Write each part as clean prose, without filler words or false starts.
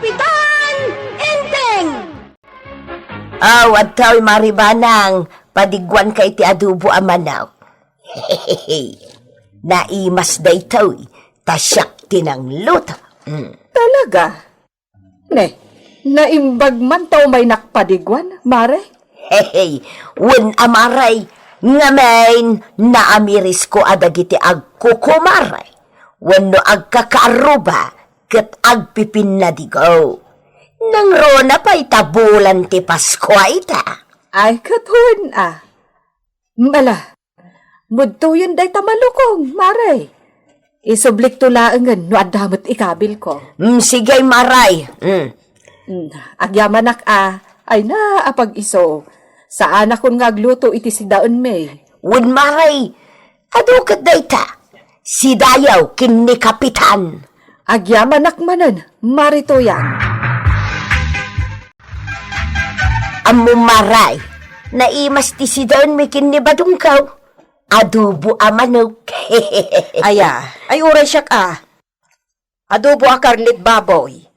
Kapitan Enteng! At tao'y maribanang padigwan kay ti adubo amanaw. Hehehe. Naimas da ito'y tasyak tinang luto. Talaga? Ne, naimbag man tao may nakpadigwan, mare? Hehe. Wen amaray. Ngamen naamiris ko adagiti agkukumaray. Wenno agkakaaruba ket agpipin na digo. Nang rona pa'y tabulan ti Pasko ita. Ay, katuan Mala, mudto yun day tamalukong, mare. Isublik tulaangan no adamot ikabil ko. Sige, maray. Agyamanak ay na apag iso. Saan akong ngagluto iti si daon may. Wen maray, adukat dayta. Si dayaw kin ni Kapitan. Agyamanak manan, marito yan. Amo maray, naimas ti si daon may kin ni Badungkaw. Adubo amanok. Ay uray siyak Adobo a karnit baboy.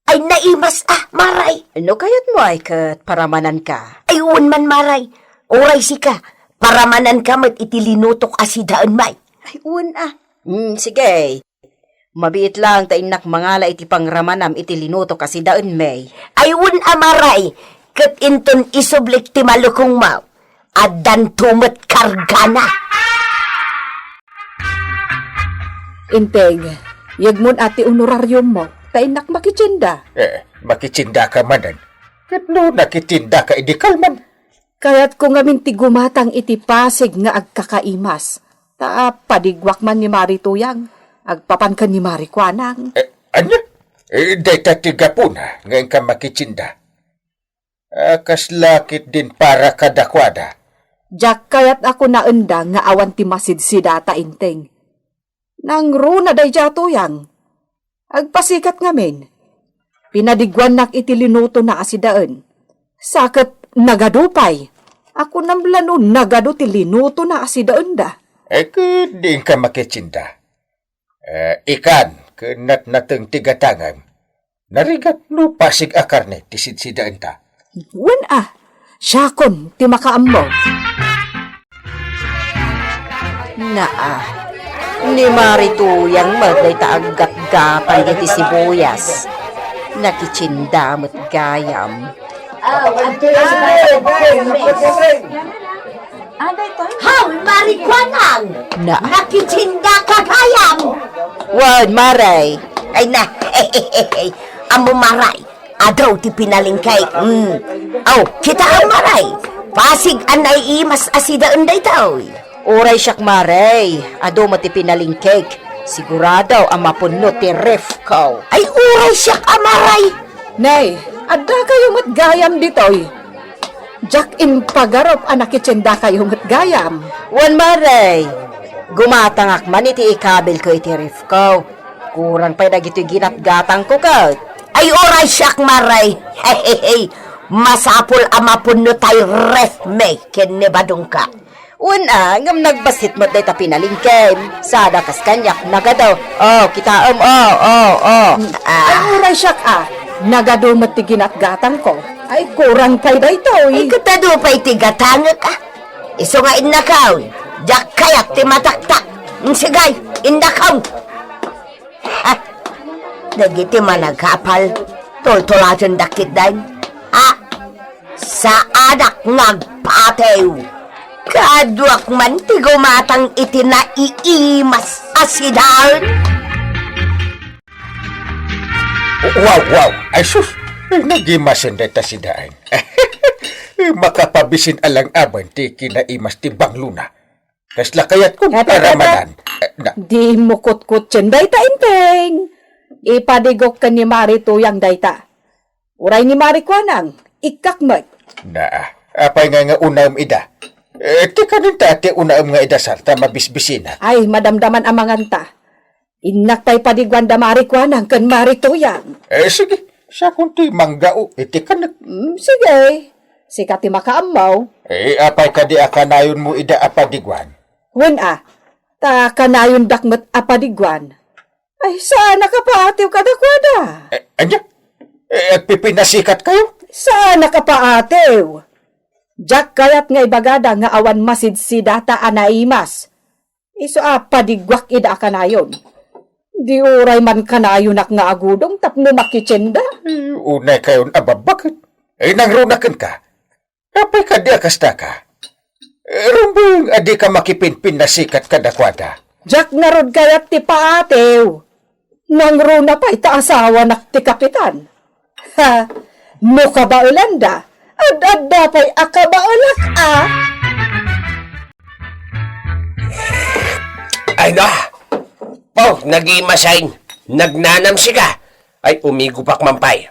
Ay naimas maray. Ano kayat mo ay kat paramanan ka? Ay un man maray. Oray si ka. Paramanan ka mat itilinutok asidaan may. Ay sige. Mabiit lang tainak mangala iti pangramanam iti linuto kasi daan may. Ay un amaray. Kat inton isublik ti malukong mau. Adan tumet kargana. Inteng, yagmon ati honorarium mo. Tainak makichinda. Makichinda ka manan. Kat no nakitinda ka idikal man. Kaya't kung ngamin ti gumatang iti pasig nga agkakaimas. Padigwak man ni Mari Tuyang. Agpapan ka ni Mari Kwanang. Anya? Day tatiga po na ngayon ka makichinda. Kaslakit din para kadakwada. Jack kaya't ako naenda nga awan ti masidsidata inteng. Nang runa day Tuyang. Agpasikat ngamin. Pinadigwan nak iti linuto na asidaan. Sakit nagadupay. Ako namlano nagado ti linuto na asidaan da. Din ka makichinda. Ikan, kunat nateng tigatangan. Narigat no pasig akarne ti sidsidaan ta. Wen syakon ti makaam mo. Ni Marituyang magday taaggat-gapan iti sibuyas. Nakichinda mo't gayam. Haw, Marikwanang! Nakichinda ka kayam! Wan, Maray. Ay na, amo maray. Adaw ti pinalingkay. Kita ang maray. Pasig anay imas asidaan day tao. Uray siyak, Maray. Ado mo ti pinalingkek. Siguradaw ang mapuno ti ref ko. Ay uray siyak amaray. Nay, adda kayo matgayam ditoy. Jack in pagarop anakichinda kayo matgayam. Wan, Maray. Gumatangak man iti ikabil ko iti ref ko. Kurang pa dagito'y ginatgatang ko ka. Ay oray siyak maray. Masapul amapuno tayo ref me ken ni Badungka. Ngam nagbasit mo day ta pinalingkem. Sada kas kanyak nagadaw. Kitaam, Ay uray siyak nagado matiginatgatang ko. Ay kurang kay da ito. Ay katado pa'y tigatanga ka. Iso nga innakaw. Diyak kayak ti mataktak. Sigay, innakaw. Dagiti managkapal. Toltolasan dakit dahin. Sa anak ngagpatew. Kaduak man ti gumatang iti na iimas asidal. Wow! Ay sus! Nagimasin deta sidaan. Makapabisin alang aban ti kinaimas ti Bangluna. Kasla kayat kong paramanan. Di mo kutkut chen dayta inteng. Ipadigok ka ni Mari Tuyang dayta. Uray ni Mari Kwanang, ikakmat. Apay nga unam ida. Ti kanin ta ti unam nga idasal ta mabisbisina. Ay, madamdaman amanganta. Inak pa'y padigwan da Mari Kwanang kan Mari Tuyang. Sige, siya kung ti manggao, iti kanak. Sige, sikat ti makaamaw. Apay ka di akanayon mo ida apadigwan. Wen ta kanayon dakmet apadigwan. Ay, sana ka paatiw kadakwada. Anya? agpipinasikat kayo? Sana ka pa, atew. Jak kayat nga ibagada nga awan masid si data anaimas. Iso padigwak ida kanayon. Di uray man kanayon nak nga agudong tapno makitsenda. Unay kayon, bakit? Nangrunakan ka. Apay ka di akasta ka. Rumbong adi ka makipinpinasikat kadakwada. Jak narod kayat ti paatew. Nangruna pa ita asawa nak ti kapitan. Ha, no ka ba ulanda? Ad-adda pa'y akabaulak Ay na! Pau, nag-iimasayin. Nagnanam si ka. Ay, umigupak mampay.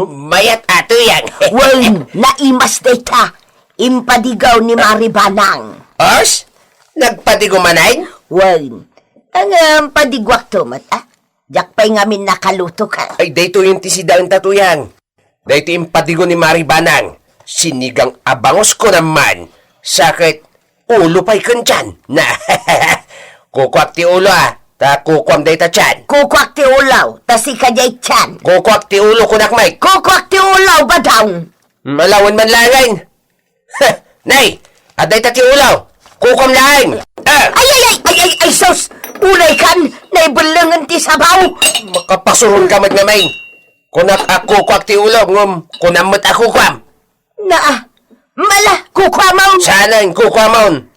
Mayat ato yan. Well, naimas data. Impadigaw ni Maribanang. Os? Nagpatigumanay? Well, ang padigwak to, mata. Jak pa'y ngamin nakaluto ka. Ay, dayto yung tisidaang tatuyang. Dayto yung patigo ni Maribanang. Sinigang abangos ko naman. Sakit, ulo pa'y kantyan. Na, kukwak ti ulo ta kukwam dayta chan. Kukwak ti ulaw, tasi ka jay chan. Kukwak ti ulo kunakmay. Kukwak ti ulaw ba daw? Malawan man langayn. Nay, aday ta ti ulaw. Kukwam laing. Ay, sus! Ulay kan, naibulangan ti sabaw. Makapasurun ka magnamay. Kunak ako kwak ti ulaw ngum kunamot ako kwam. Mala, kukwamaw. Sanang kukwamon.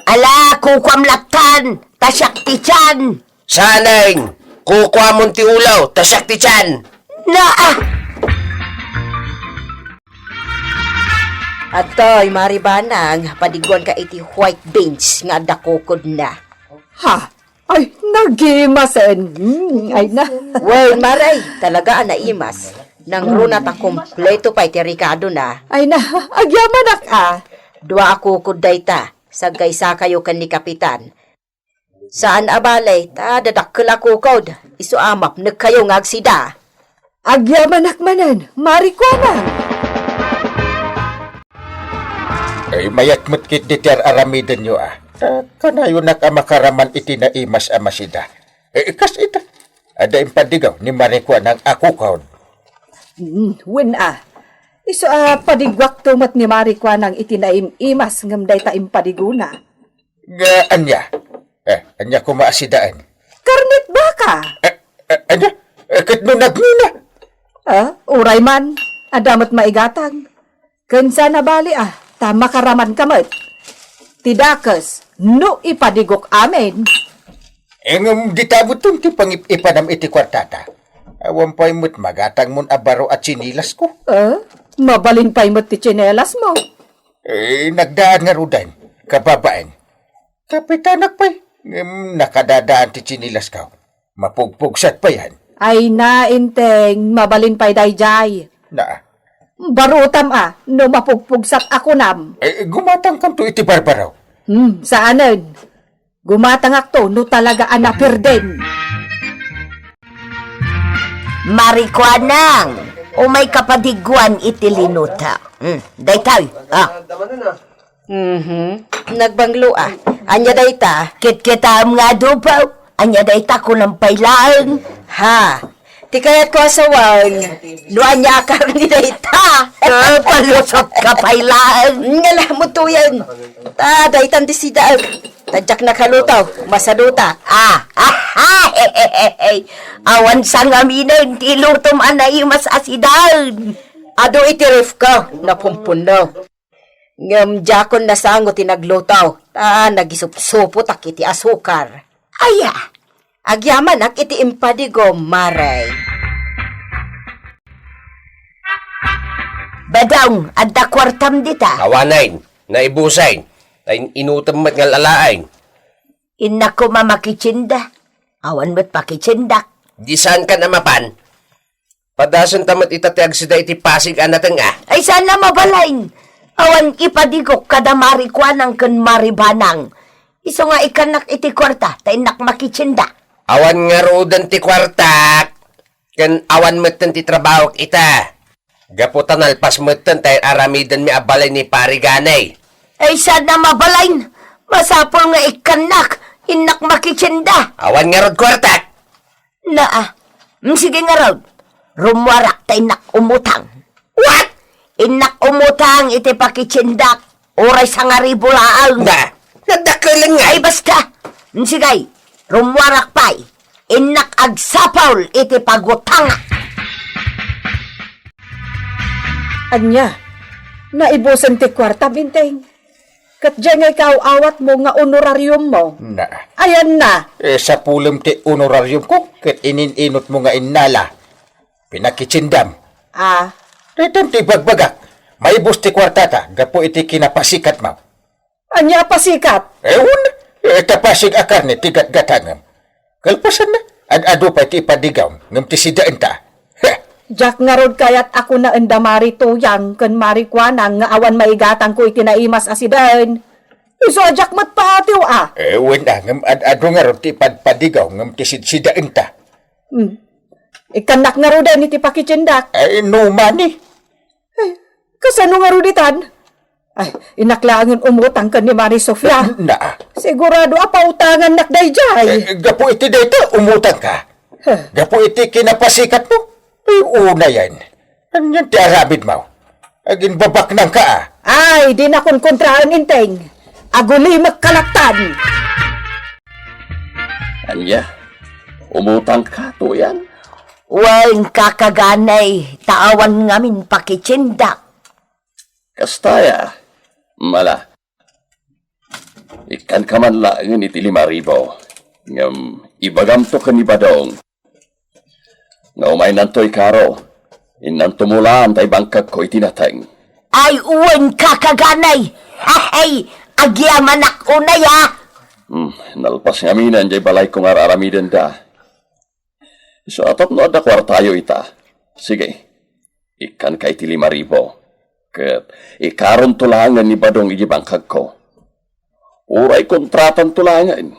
Ala, kukwam laktan, tasyak ti chan. Sanang kukwamon ti ulaw tasyak ti chan. Atoy, Maribanang, padigwan ka iti white beans nga dakukod na. Ha? Ay, nagimasen. Ay na. Well, Maray, talaga naimas. Nang runa ta kompleto pa iti Ricardo na. Ay na, agyamanak Dua ako kuday ta, sagay sa kayo kan ni Kapitan. Saan abalay, ta dadakkel ako kod. Isu amap, nagkayo ngagsida. Agyamanak manan, marikwanan. Ay mayat mutkit di tiar aramiden nyo kanayo nakamakaraman iti naimas amasida. Kas ita. Ada impadigaw ni Marikwa ng ako kaon. Win Iso padigwak tumat ni marikwanan itinaim imas ngamday ta impadiguna. Nga anya. Anya kumaasidaan. Karnit baka? Anya. Katno nagmina. Uray man, adamat maigatang. Kansa na bali tama karaman kamot. Tidakas, no ipadigok amin. Engam ditabot tong ti pangipanam iti kwartata. Awan pa'y mo't magatang mon abaro at sinilas ko. Mabalin pa'y mo't ti tsinelas mo. Nagdaan nga rudan. Kababaan. Kapitanak pa'y. Nakadadaan ti sinilas ka. Mapugpugsat pa yan. Ay na, inteng, mabalin pa'y dayjay. Na. Barutam no mapugpugsat ako nam. Gumatang kam to iti barbaraw. Saanan? Gumatangak to, no talaga anapirden. Marikwanang, umay kapadigwan iti linuta. Daytay, Nagbanglo Anya dayta. Kit-kitam nga dupaw. Anya dayta ko ng pailaan. Ha? Ti kayat ko asawang. Luan niya akar ni dayta. Palusot ka pailaan. Ngalah mo to yan. Daytan di sida. Tadyak na kalutaw. Masaduta. Awan sa ngaminan, tilutom anay mas asidan. Ado itirif ka. Napumpuno. Ngam jakon na sango tinaglutaw. Nagisupsupot ak iti asukar. Agyaman ak iti impadigo, Maray. Badang, adda kwartam dita. Awanain, naibusain, ay inutam mat nga lalain. Inna ko mamakitsinda. Awan mo't pakitsindak. Di saan ka namapan? Padasan tamat itatiag sida iti pasig anatang Ay sana mabalain. Awan ipadigok kada marikwanang kan maribanang. Iso nga ikanak iti kwarta, tainak makitsinda. Awan nga rodan ti kwartak. Kan awan matan ti trabaho ita. Gaputan alpas matan tayo aramidan mi abalay ni pariganay. Ay sana mabalain. Masapol nga ikanak, inak makitsinda. Awan nga rod kwartak. Sige nga raw. Rumwarak ta inak umutang. What? Inak umutang iti pakitsindak. Oray sa nga ribulaang. Nadakalan nga. Ay basta. Sige, rumwarak pa'y. Inak agsapaul iti pagutanga. Anya, naibusan ti kwarta, Binteng. Kat dyan nga ikaw awat mo nga honorarium mo. Na. Ayan na. Sa pulong ti honorarium ko, kat ininot mo nga inala. Pinakitsindam. Ah, Ritam ti bagbagak. May bus ti kwartata, gapo iti kinapasikat mo. anya pasikat. Ewan, tapasig akar ni tigat gatangam. Kalpasan na, ado pa ti ipadigaw, ngam ti sidaan ta. Jack nga rod kayat ako na endamari to yang kan marikwanang nga awan maigatang ko itinaimas asidan. Iso Jack matpatiw ah. Ewan na, ngam ado nga ron ti padpadigaw, ngam ti sidaan ta. Ikanak nga rodan iti pakitsindak. Ay, no money. Kasano nga roditan? Ay, inaklangan umutang ka ni Mari Sofia. Na, Sigurado apautangan nakday jay. gapo iti dito, umutang ka. Gapo iti kinapasikat mo. Ay, una yan. Anyan ti arabid mo. Agin babak nang ka ah. Ay, di na kon kontraan inteng. Aguli magkalaktan. Anya, umutang ka to yan. Wain kakaganay, taawan ngamin pakitsindak. Kastaya, mala. Ikan ka man laang iti 5,000. Ngam, ibagam to ka ni Badong. Nga umay nantoy karo. Inantumulaan tay bangkag ko itinatang. Ay, uwan kakaganay. Ay, agyaman ako na ya. Nalpas nga minan jay balay kong araramiden da. So atap no ada kwartayo ita. Sige, ikan ka iti 5,000. Ket ikaron tulangan ni Badong iji bangkag ko. Uray kontratan tulangan.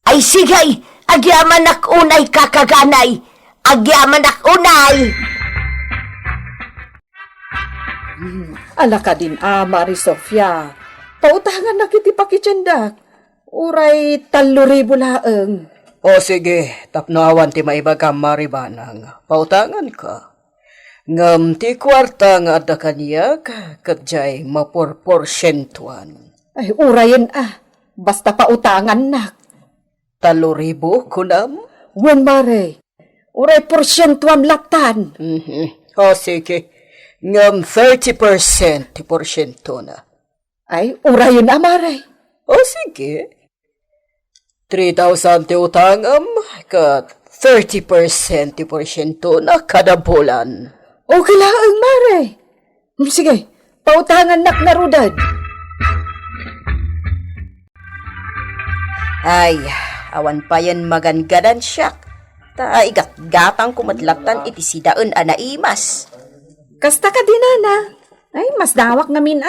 Ay, sige, agyaman ako unay kakaganay. Agyaman ako unay. Ala ka din Mari Sofia. Pautangan na kiti pakitsindak. Uray 3,000 laeng. O sige, tapnoawan ti maibagam maribanang. Pautangan ka. Ngam ti kwarta nga adda kaniyak, kadjay mapor-porsyentuan. Ay, urayan ah. Basta pautangan nak. 3,000 kunam? Wan Mare. Uray porsyentuan latan. O sige, ngam 30% ti porsyento na. Ay, urayan Mare. O sige, 3,000 ti utangam, kat 30% ti porsyento na kada bulan. Okay laeng Mare. Sige, pautangan nak narudad. Ay, awan pa yan magangadan siyak. Ta igat-gatang kumadlatan iti sidaan anaimas. Kasta ka dinana. Ay, mas dawak ngamin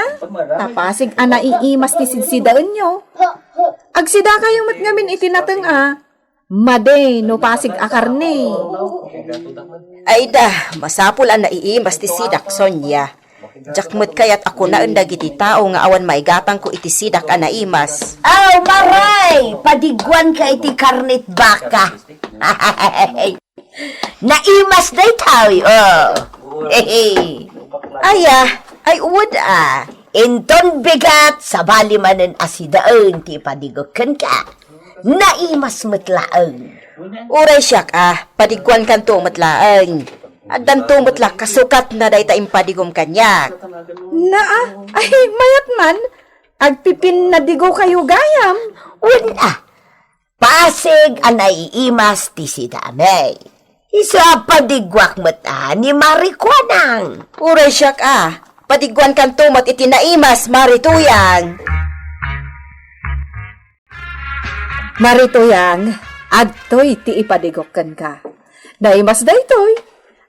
Tapasig iimas ti sidsidaan nyo. Agsida kayo mat ngamin itinateng Made, no pasig akarne. Ay da, masapul ang naiimas ti sidak Sonya. Jakmet kayat ako na undag iti tao nga awan maigatang ko iti sidak anaimas. Aw, maray! Padigwan ka iti karnit baka. Naimas day tao, oh. Ay uwad Inton bigat, sa balimanan asidaan ti padigokan ka. Naimas matlaang. Uray siyak padigwan kanto matlaang. At danto matlak kasukat na day taim padigom kanyak. Ay, mayat man. Agpipin na digo kayo gayam. Una, pasig ang naiimas ti si damay. Isa padigwak mata ni Marikwanang. Uray siyak padigwan kanto mat itinaimas marituyang. Marituyang, adtoy ti ipadigokan ka. Naimas daytoy.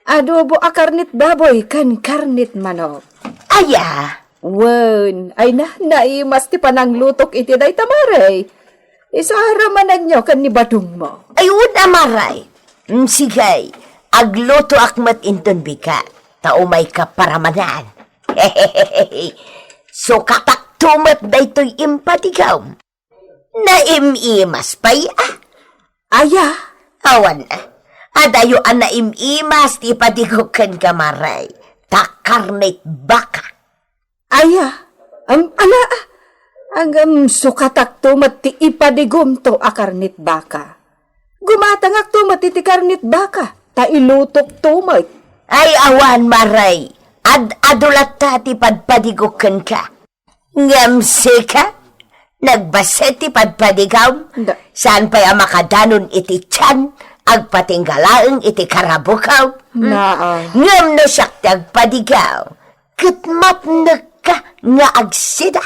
Adobo karnit baboy kan karnit manok. Aya, Wen, ay naimas ti pananglutok iti day tamare. Isaramanan nyo kan ni Badong mo. ayun amaray. Sige, agluto akmat inton bika. Taumay ka paramanan. So katak tumat daytoy impatigaw. Naimimas pa'y Aya, Awan Adayo ana imimas ti padigukan ka maray. Takarnit baka. Aya, ang sukatak tumat ti ipadigom to akarnit baka. Gumatangak tumat ti karnit baka, ta ilutok tumat. Ay awan maray. Adulat ta ti padpadigukan ka. Ngamsi ka? Nagbaset ti padpadigaw? Da. Saan pa'y makadanon iti tiyan? Agpatinggalaang iti karabukaw? Ngam no siyak ti agpadigaw. Kitmapnag ka nga agsida.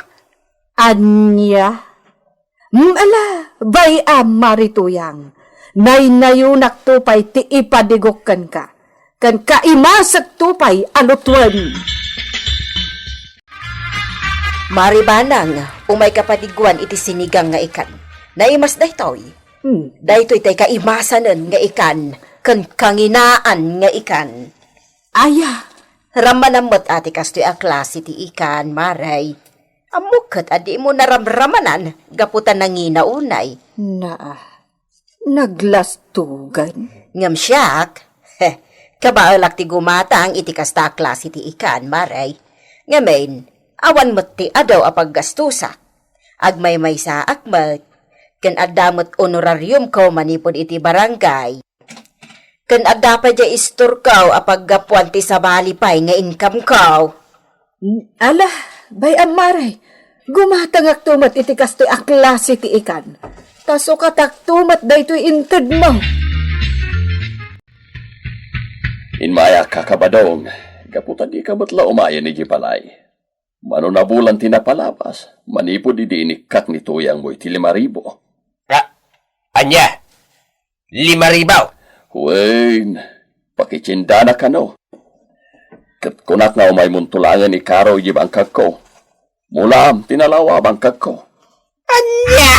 Anya? Ala, bay marituyang. Naynayunak tupay ti ipadigokkan ka. Kan kaimasak tupay alutwan. Maribanang, umay kapadigwan iti sinigang nga ikan. Naimas daytoy. Daytoy tay kaimasanen nga ikan, kan kanginaan nga ikan. Aya, Ramanamot ati kastoy a klase ti ikan, maray. Amukot adi mo naramramanan, gaputan nanginaunay. naglastugan. Ngam siyak, kabaalak ti gumatang iti kasta klase ti ikan, maray. Ngamen, awan mo't ti adaw apaggastusa. Agmay-may sa akmat, kan adamot honorarium ko manipod iti barangay. Kan adapa dya istor kaw apaggapuan ti sabali pay nga income kaw. Ala, bay amaray, gumatangak tumat iti kastoy a klase ti ikan. Taso katak tumat daytoy inted mo. Inmaya kakabadong, gaputan di kabatla umaya ni Gipalay. Mano na bulan tinapalabas, manipod di inikat ni tuyang mo iti 5,000. Anya? 5,000? Huwain, pakicindana ka no. Kat kunat na umay muntulangan ni Karo yung bangkag ko. Mulam, tinalawa bangkag ko. Anya?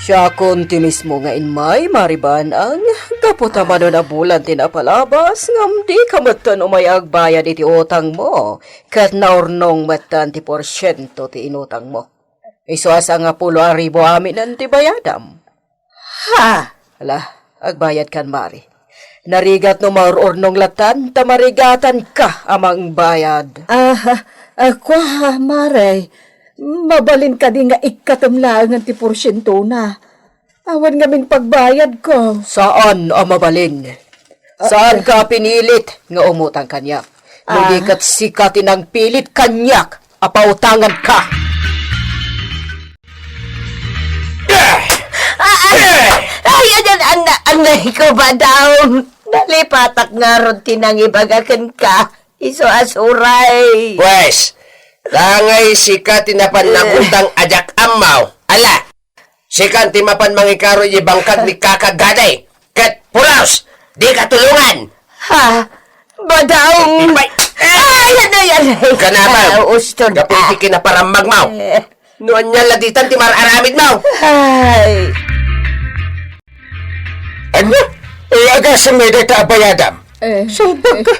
Siya konti mismo nga inmay, mariban ang kaputa man na bulan tinapalabas, ngam di kamatan umayag bayad iti utang mo, kat naurnong matan ti porsyento ti inutang mo. Iso asa nga 10,000 amin ang ti bayadam. Ha? Ala, agbayad kan mari. Narigat no maururnong latan, tamarigatan ka amang bayad. Ako maray, mabalin ka di nga ikatamlaan ti porsyento na. Awan ngamin pagbayad ko. Saan ang mabalin? Saan ka pinilit nga umutang kanyak? Nudikat sikatin ang pilit kanyak, apautangan ka. Ay, ang ko ba daw? Nalipatak nga ron tinangibagakan ka. Iso asuray. Wes, tangay sika tinapan na utang ajak amaw. Ala, sika timapan mangikaro yung bangkag ni kakagaday. Kat pulaos, di katulungan. Ha? Badaong... Ibay, Ay, ano yan? Kanama, Uston. kapiti kinaparamag mau. Noon niya laditan ti mararamid mau. Ay. Ano? Agas may data bayadam. Sabag ka.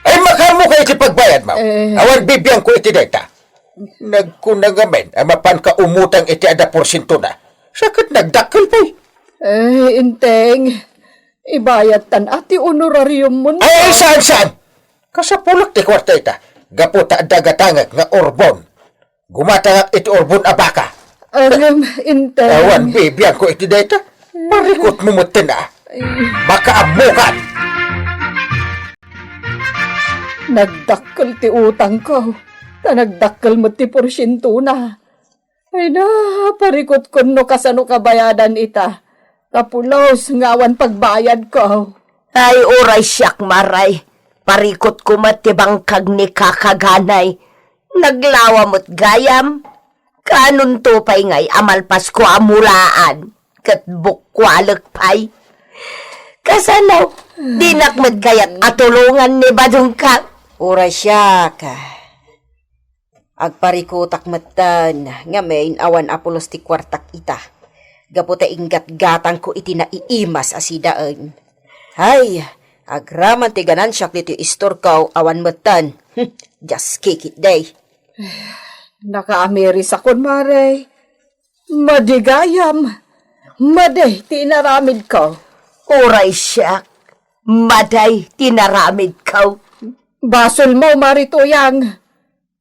Ay makamo kayo iti pagbayad mo. Awan bibiyang ko iti data. Nagkunagamen, amapan ka umutang iti ada porsyento na. Sakit nagdakil pa. Inteng, ibayad tan ati honorarium mo na. Ay, saan? Kasapulak ti kwarta ita. Gaputa dagatangag nga orbon. Gumatangag iti orbon abaka. Inteng. Awan bibiyang ko iti data. Marikot mo mutin na. Baka amukan. Nagdakkel ti utang ko. Nagdakkel mo ti porsyento na. Ay na, parikot ko no kasano kabayadan ita. Kapulos ngawan pagbayad ko. Ay, oray siyak maray. Parikot ko matibangkag ni kakaganay. Naglawa mo't gayam. Kanon to pa'y ngay amalpas ko amulaan. Kat bukwalak pa'y. Kasanaw, dinakmat kayat atulungan ni Badong ka. Ura siya ka. Agparikutak matan, nga main awan apulos ti kwartak ita. Gaputa inggat gatang ko iti naiimas asidaan. Hay, agraman ti ganansyak dito istorkaw awan matan. Just kick it day. Naka-ameris akon, maray. Madigayam. Maday, tinaramid ko. Oray siya. Maday, tinaramid ka. Basol mo, Marituyang.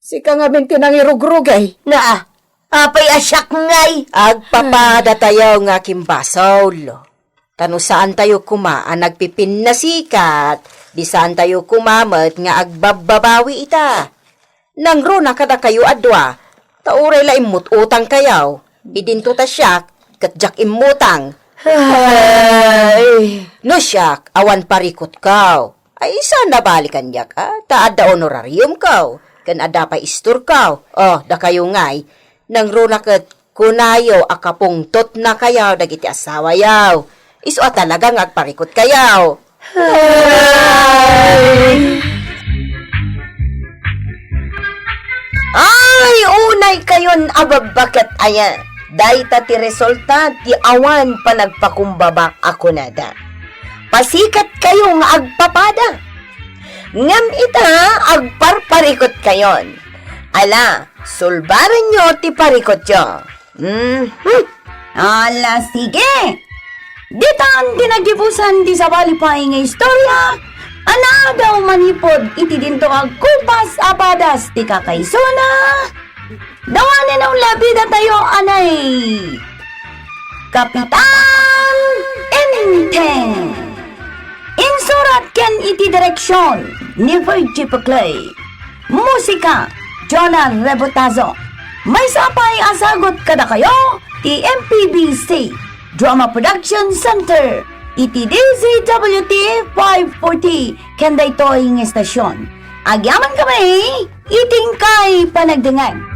Sika nga min tinangirugrugay. Na, apay asyak ngay. Agpapada tayo ng aking basol. Tano saan tayo kumaan nagpipin na sikat, di saan tayo kumamat nga agbababawi ita. Nang runa kada kayo adwa, tauray la imut utang kayaw, idinto ta siyak, katjak imutang. Ay, No siyak, awan parikot kaw. Ay isa nabalikan yak, taad da honorarium kaw, kan ada pa istur kaw. Oh, da kayo ngay, nang runa kat kunayo akapong tot na kayaw, dagiti asawa yaw. Iso talagang agparikot kayaw. ay, unay kayon ababakat aya. Dayta ti resulta ti awan pa nagpakumbaba ako nada. Pasikat kayo nga agpapada. Ngam ita agparparikot kayon. Ala, sulbaran nyo ti parikot yo. Ala, sige. Ditan tinagibusan ti sabali pa nga istorya. Ana daw manipod iti dinto agkupas apadas ti kakaisona. Dawanin ang labida tayo, anay. Kapitan Enteng. Insurat ken iti direksyon ni Virgie Paclay. Musika, Jonah Rebotazo. May sapay asagot kada kayo, ti MPBC Drama Production Center. Iti DZWT 540 ken daytoy nga estasyon. Agyaman kami, iting kay panagdengag.